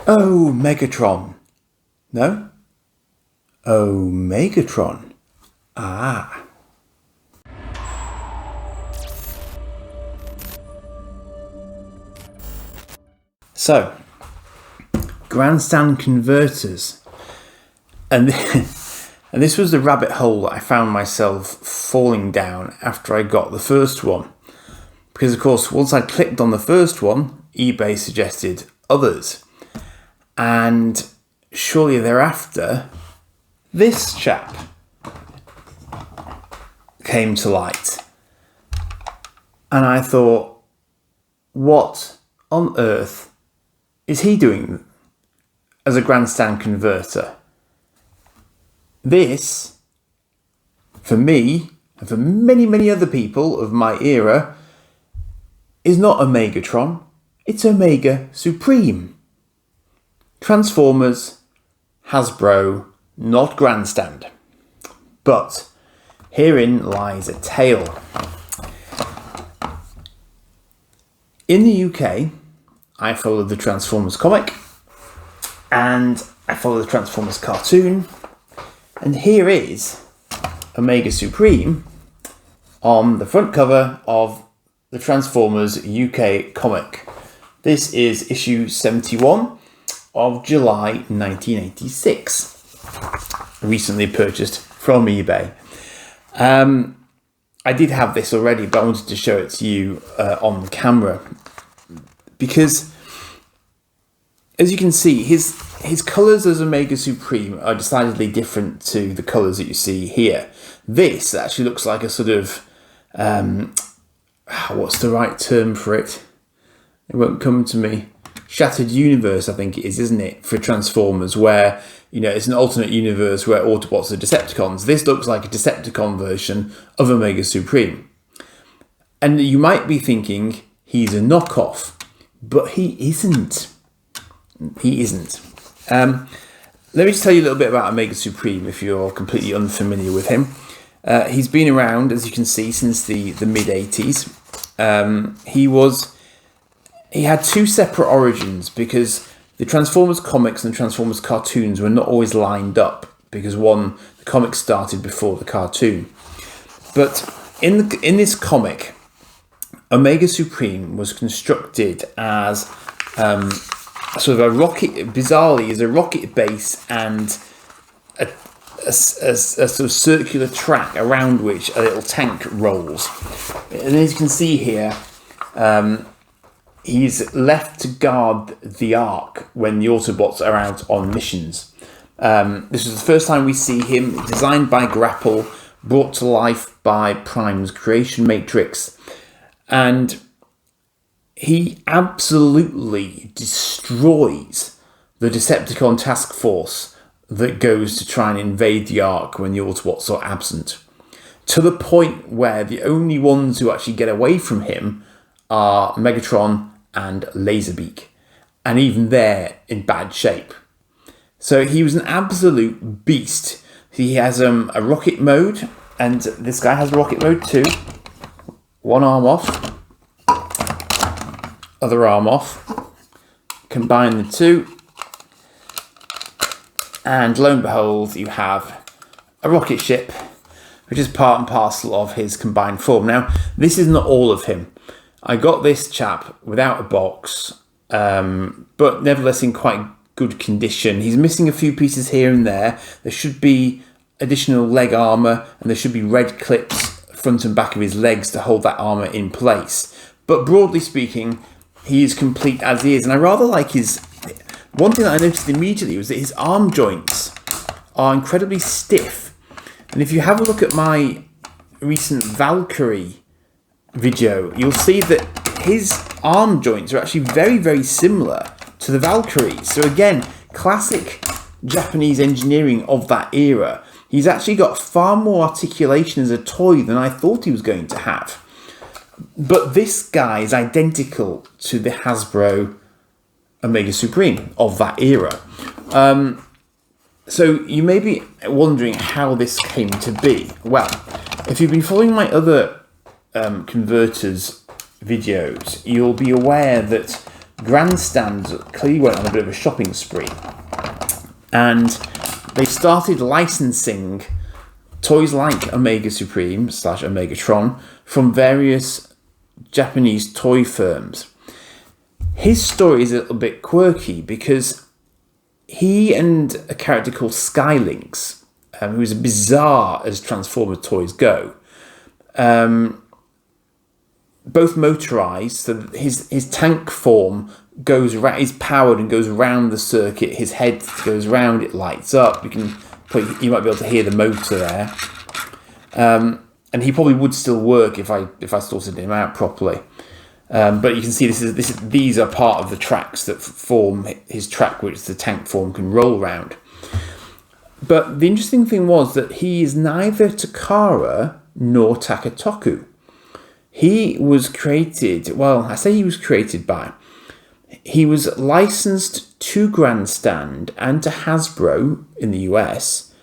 Oh, Megatron. No? Omegatron. Ah. So, Grandstand Convertors. And, and this was the rabbit hole that I found myself falling down after I got the first one. Because, of course, once I clicked on the first one, eBay suggested others. And shortly thereafter, this chap came to light. And I thought, what on earth is he doing as a grandstand converter? This, for me, and for many, many other people of my era, is not Omegatron, it's Omega Supreme. Transformers, Hasbro, not Grandstand. But herein lies a tale. In the UK, I followed the Transformers comic, and I followed the Transformers cartoon, and here is Omega Supreme on the front cover of the Transformers UK comic. This is issue 71 of July 1986. Recently purchased from eBay. I did have this already, but I wanted to show it to you on camera because, as you can see, his colours as Omega Supreme are decidedly different to the colours that you see here. This actually looks like a sort of what's the right term for it? It won't come to me. Shattered universe, I think it is, isn't it, for Transformers, where, you know, it's an alternate universe where Autobots are Decepticons. This looks like a Decepticon version of Omega Supreme. And you might be thinking he's a knockoff, but he isn't. He isn't. Let me just tell you a little bit about Omega Supreme if you're completely unfamiliar with him. He's been around, as you can see, since the mid-80s. He had two separate origins because the Transformers comics and the Transformers cartoons were not always lined up because the comic started before the cartoon. But in this comic, Omega Supreme was constructed as sort of a rocket, bizarrely, as a rocket base and a sort of circular track around which a little tank rolls. And as you can see here, he's left to guard the Ark when the Autobots are out on missions. This is the first time we see him, designed by Grapple, brought to life by Prime's creation matrix, and he absolutely destroys the Decepticon task force that goes to try and invade the Ark when the Autobots are absent, to the point where the only ones who actually get away from him are Megatron and Laserbeak, and even they're in bad shape. So he was an absolute beast. He has a rocket mode, and this guy has rocket mode too. One arm off, other arm off. Combine the two, and lo and behold, you have a rocket ship, which is part and parcel of his combined form. Now, this is not all of him. I got this chap without a box, but nevertheless in quite good condition. He's missing a few pieces here and there. There should be additional leg armour, and there should be red clips front and back of his legs to hold that armour in place. But broadly speaking, he is complete as he is. And I rather like his... One thing that I noticed immediately was that his arm joints are incredibly stiff. And if you have a look at my recent Valkyrie video, you'll see that his arm joints are actually very, very similar to the Valkyries. So again, classic Japanese engineering of that era. He's actually got far more articulation as a toy than I thought he was going to have. But this guy is identical to the Hasbro Omega Supreme of that era. So you may be wondering how this came to be. Well, if you've been following my other Convertors videos, you'll be aware that Grandstand clearly went on a bit of a shopping spree, and they started licensing toys like Omega Supreme / Omegatron from various Japanese toy firms. His story is a little bit quirky because he and a character called Skylynx, who's bizarre as Transformer toys go, both motorized, so that his tank form is powered and goes around the circuit. His head goes round, it lights up. You might be able to hear the motor there, and he probably would still work if I sorted him out properly. But you can see these are part of the tracks that form his track, which the tank form can roll round. But the interesting thing was that he is neither Takara nor Takatoku. He was created, well, I say he was created by, he was licensed to Grandstand and to Hasbro in the US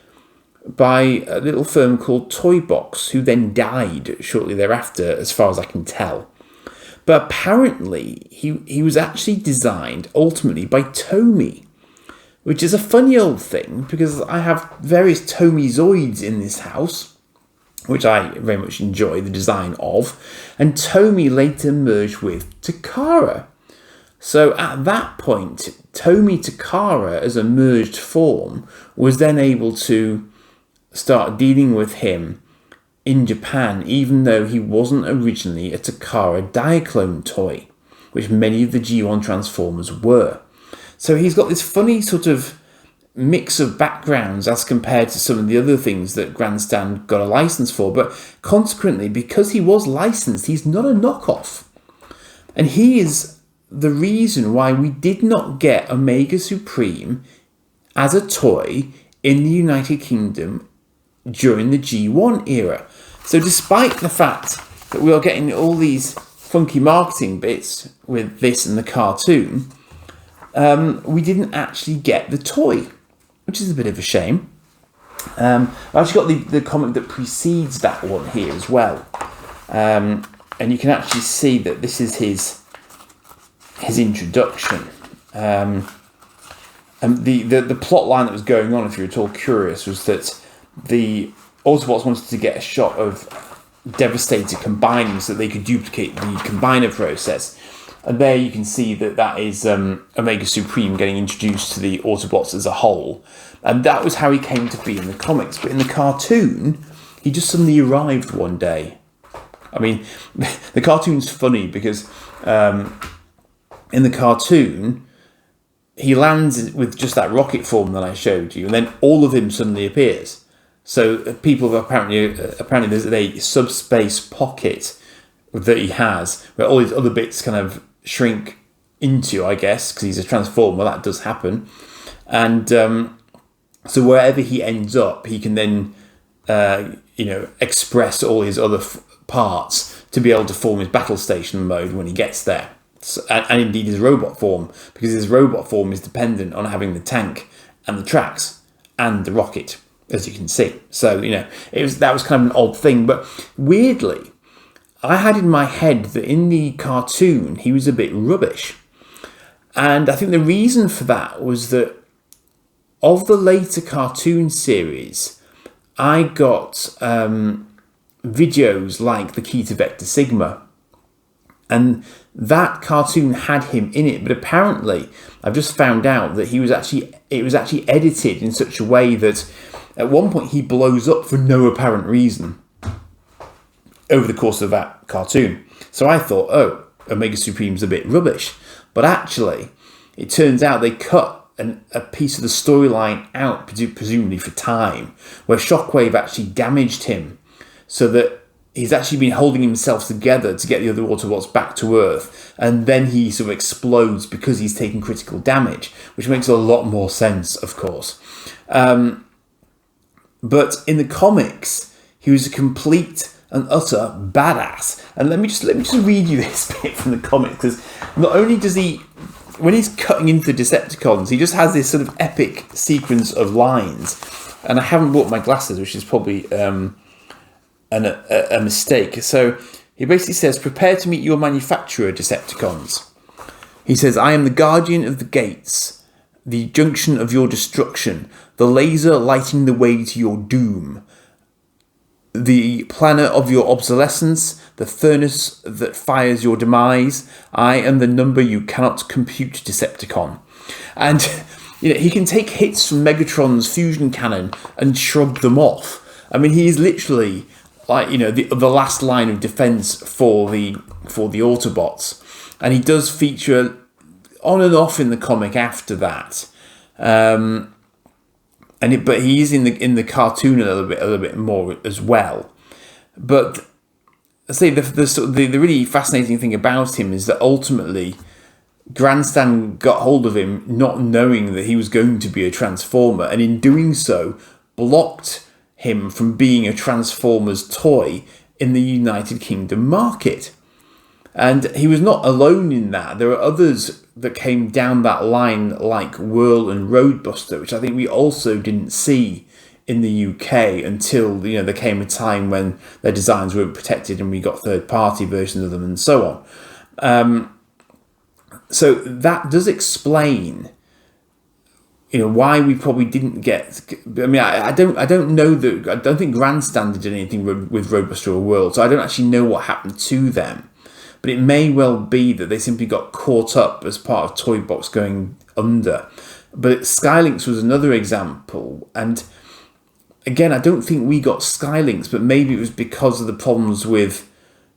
by a little firm called Toybox, who then died shortly thereafter, as far as I can tell. But apparently, he was actually designed ultimately by Tomy, which is a funny old thing because I have various Tomy Zoids in this house, which I very much enjoy the design of, and Tomy later merged with Takara. So at that point, Tomy Takara as a merged form was then able to start dealing with him in Japan, even though he wasn't originally a Takara Diaclone toy, which many of the G1 Transformers were. So he's got this funny sort of mix of backgrounds as compared to some of the other things that Grandstand got a license for, but consequently, because he was licensed, he's not a knockoff. And he is the reason why we did not get Omega Supreme as a toy in the United Kingdom during the G1 era. So despite the fact that we are getting all these funky marketing bits with this and the cartoon, we didn't actually get the toy, which is a bit of a shame. I've actually got the comic that precedes that one here as well. And you can actually see that this is his introduction. And the plot line that was going on, if you're at all curious, was that the Autobots wanted to get a shot of Devastator combining so that they could duplicate the combiner process. And there you can see that is Omega Supreme getting introduced to the Autobots as a whole. And that was how he came to be in the comics. But in the cartoon, he just suddenly arrived one day. I mean, the cartoon's funny because in the cartoon, he lands with just that rocket form that I showed you, and then all of him suddenly appears. So people have apparently there's a subspace pocket that he has where all these other bits kind of shrink into, I guess, because he's a transformer. That does happen, and so wherever he ends up, he can then express all his other parts to be able to form his battle station mode when he gets there. So, and indeed his robot form, because his robot form is dependent on having the tank and the tracks and the rocket, as you can see. So that was kind of an odd thing, but weirdly, I had in my head that in the cartoon he was a bit rubbish, and I think the reason for that was that of the later cartoon series, I got videos like The Key to Vector Sigma, and that cartoon had him in it, but apparently I've just found out that it was actually edited in such a way that at one point he blows up for no apparent reason over the course of that cartoon. So I thought, oh, Omega Supreme's a bit rubbish, but actually it turns out they cut a piece of the storyline out, presumably for time, where Shockwave actually damaged him, so that he's actually been holding himself together to get the other Autobots back to Earth, and then he sort of explodes because he's taken critical damage, which makes a lot more sense, of course. But in the comics, he was a complete and utter badass. And let me just read you this bit from the comics, because not only does he, when he's cutting into the Decepticons, he just has this sort of epic sequence of lines. And I haven't bought my glasses, which is probably a mistake. So he basically says, "Prepare to meet your manufacturer, Decepticons. He says, "I am the guardian of the gates, the junction of your destruction, the laser lighting the way to your doom, the planner of your obsolescence, the furnace that fires your demise. I am the number you cannot compute, Decepticon." And he can take hits from Megatron's fusion cannon and shrug them off. I mean, he is literally like the last line of defense for the Autobots, and he does feature on and off in the comic after that. But he is in the cartoon a little bit more as well. But I say the really fascinating thing about him is that ultimately Grandstand got hold of him not knowing that he was going to be a Transformer, and in doing so blocked him from being a Transformers toy in the United Kingdom market. And he was not alone in that. There are others that came down that line like Whirl and Roadbuster, which I think we also didn't see in the UK until there came a time when their designs weren't protected and we got third-party versions of them and so on. So that does explain why we probably didn't get. I mean, I don't know that. I don't think Grandstand did anything with Roadbuster or Whirl, so I don't actually know what happened to them. But it may well be that they simply got caught up as part of Toybox going under. But Skylinks was another example, and again, I don't think we got Skylinks, but maybe it was because of the problems with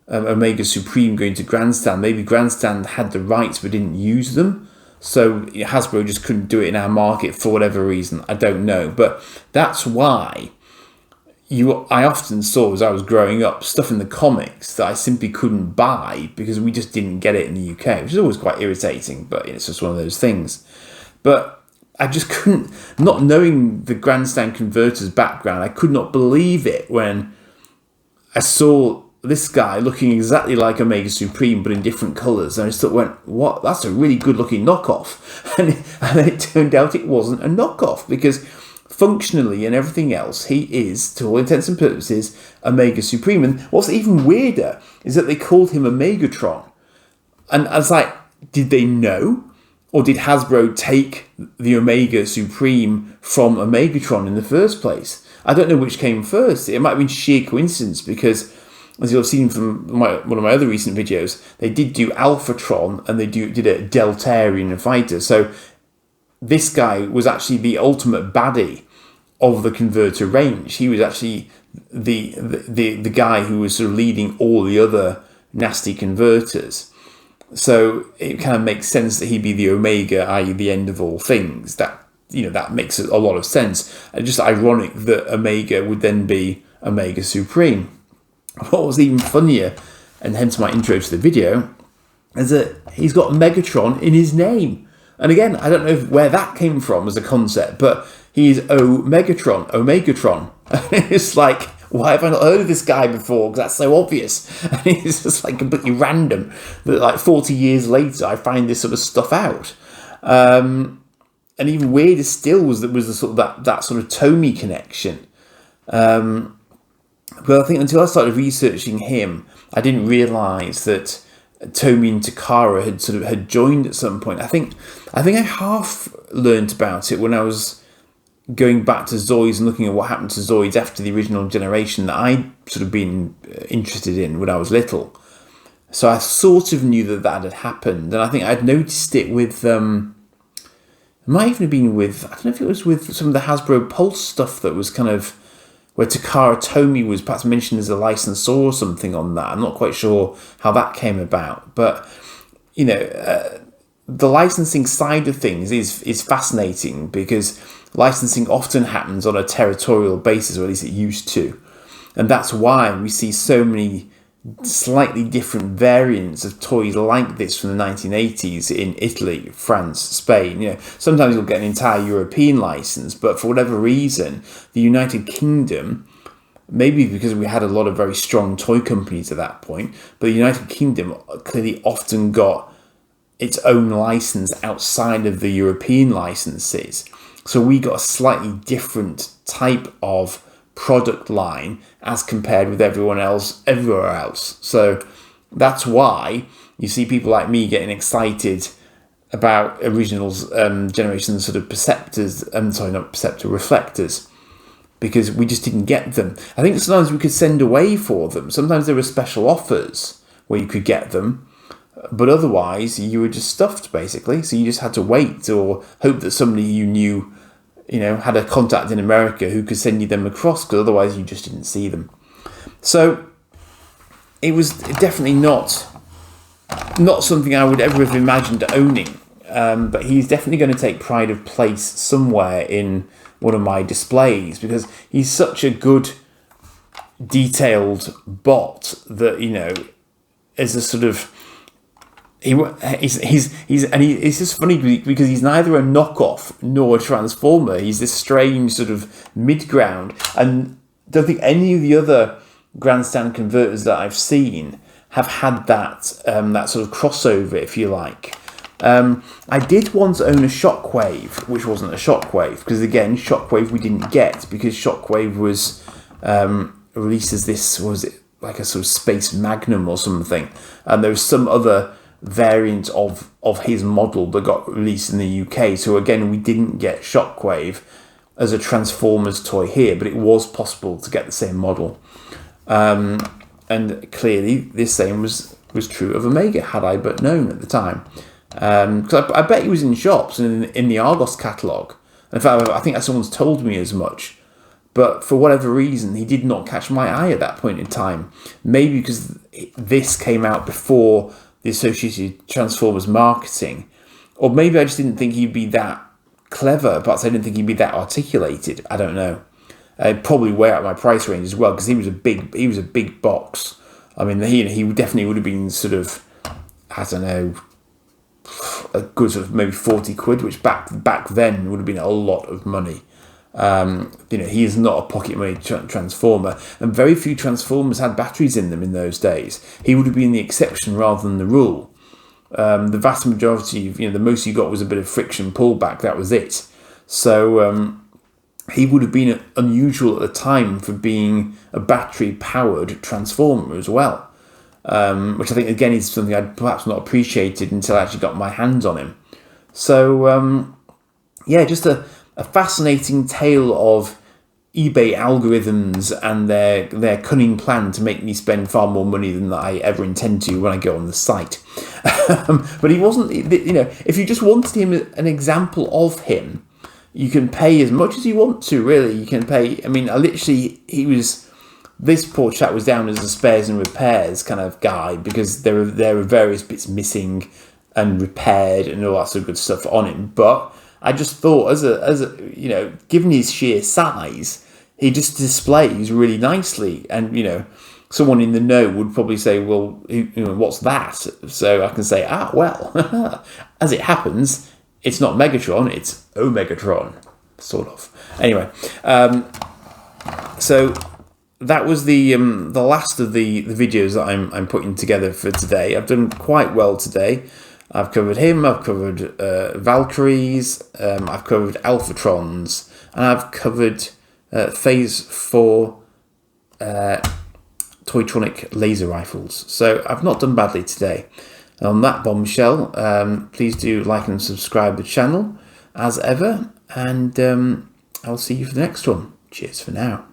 Omega Supreme going to Grandstand. Maybe Grandstand had the rights but didn't use them, so Hasbro just couldn't do it in our market for whatever reason. I don't know, but that's why I often saw, as I was growing up, stuff in the comics that I simply couldn't buy because we just didn't get it in the UK, which is always quite irritating, but it's just one of those things. But I just couldn't, not knowing the Grandstand Converters background, I could not believe it when I saw this guy looking exactly like Omega Supreme but in different colours, and I just went, what? That's a really good looking knockoff. And then it turned out it wasn't a knockoff, because functionally and everything else, he is, to all intents and purposes, Omega Supreme. And what's even weirder is that they called him Omegatron. And I was like, did they know? Or did Hasbro take the Omega Supreme from Omegatron in the first place? I don't know which came first. It might have been sheer coincidence, because as you'll have seen from one of my other recent videos, they did do Alphatron and they did a Deltarian fighter. So this guy was actually the ultimate baddie of the converter range. He was actually the guy who was sort of leading all the other nasty converters. So it kind of makes sense that he'd be the Omega, i.e. the end of all things. That makes a lot of sense. And just ironic that Omega would then be Omega Supreme. What was even funnier, and hence my intro to the video, is that he's got Megatron in his name. And again, I don't know where that came from as a concept, but he's Omegatron. It's like, why have I not heard of this guy before? Because that's so obvious. And it's just like completely random that like 40 years later, I find this sort of stuff out. And even weirder still was the sort of that sort of Tommy connection. But I think until I started researching him, I didn't realise that Tommy and Takara had joined at some point. I think I half learnt about it when I was going back to Zoids and looking at what happened to Zoids after the original generation that I'd sort of been interested in when I was little. So I sort of knew that had happened, and I think I'd noticed it with it might even have been with, I don't know if it was with some of the Hasbro Pulse stuff that was kind of where Takara Tomy was perhaps mentioned as a licensor or something on that. I'm not quite sure how that came about, but the licensing side of things is fascinating, because licensing often happens on a territorial basis, or at least it used to, and that's why we see so many slightly different variants of toys like this from the 1980s in Italy, France, Spain. Sometimes you'll get an entire European license, but for whatever reason, the United Kingdom, maybe because we had a lot of very strong toy companies at that point, but the United Kingdom clearly often got its own license outside of the European licenses. So we got a slightly different type of product line as compared with everyone else everywhere else. So that's why you see people like me getting excited about originals generation sort of perceptors, sorry, not perceptor, reflectors, because we just didn't get them. I think sometimes we could send away for them. Sometimes there were special offers where you could get them, but otherwise you were just stuffed, basically. So you just had to wait or hope that somebody you knew, had a contact in America who could send you them across, because otherwise you just didn't see them. So it was definitely not something I would ever have imagined owning. But he's definitely going to take pride of place somewhere in one of my displays, because he's such a good detailed bot that, as a sort of it's just funny because he's neither a knockoff nor a transformer. He's this strange sort of mid ground, and don't think any of the other Grandstand converters that I've seen have had that that sort of crossover, if you like. I did once own a Shockwave, which wasn't a Shockwave, because again, Shockwave we didn't get, because Shockwave was released as this, was it like a sort of Space Magnum or something, and there was some other variant of his model that got released in the UK. So again, we didn't get Shockwave as a Transformers toy here, but it was possible to get the same model. And clearly, this same was true of Omega, had I but known at the time. Because I bet he was in shops and in the Argos catalogue. In fact, I think someone's told me as much. But for whatever reason, he did not catch my eye at that point in time. Maybe because this came out before the Associated Transformers marketing. Or maybe I just didn't think he'd be that clever, but I didn't think he'd be that articulated. I don't know. Probably way out my price range as well, because he was a big box. I mean, he definitely would have been sort of, I don't know, a good sort of maybe 40 quid, which back then would have been a lot of money. He is not a pocket money transformer, and very few transformers had batteries in them in those days. He would have been the exception rather than the rule. The vast majority of, the most you got was a bit of friction pullback. That was it. So he would have been unusual at the time for being a battery powered transformer as well. Which I think again is something I'd perhaps not appreciated until I actually got my hands on him. So just a fascinating tale of eBay algorithms and their cunning plan to make me spend far more money than I ever intend to when I go on the site. But he wasn't, if you just wanted him, an example of him, you can pay as much as you want to, really. You can pay, this poor chap was down as a spares and repairs kind of guy, because there were various bits missing and repaired and all that sort of good stuff on him. But I just thought, as a given his sheer size, he just displays really nicely. And someone in the know would probably say, "Well, what's that?" So I can say, well, as it happens, it's not Megatron, it's Omegatron, sort of. Anyway, so that was the last of the videos that I'm putting together for today. I've done quite well today. I've covered him, I've covered Valkyries, I've covered Alphatrons, and I've covered Phase 4 Toytronic laser rifles. So I've not done badly today. And on that bombshell, please do like and subscribe the channel as ever, and I'll see you for the next one. Cheers for now.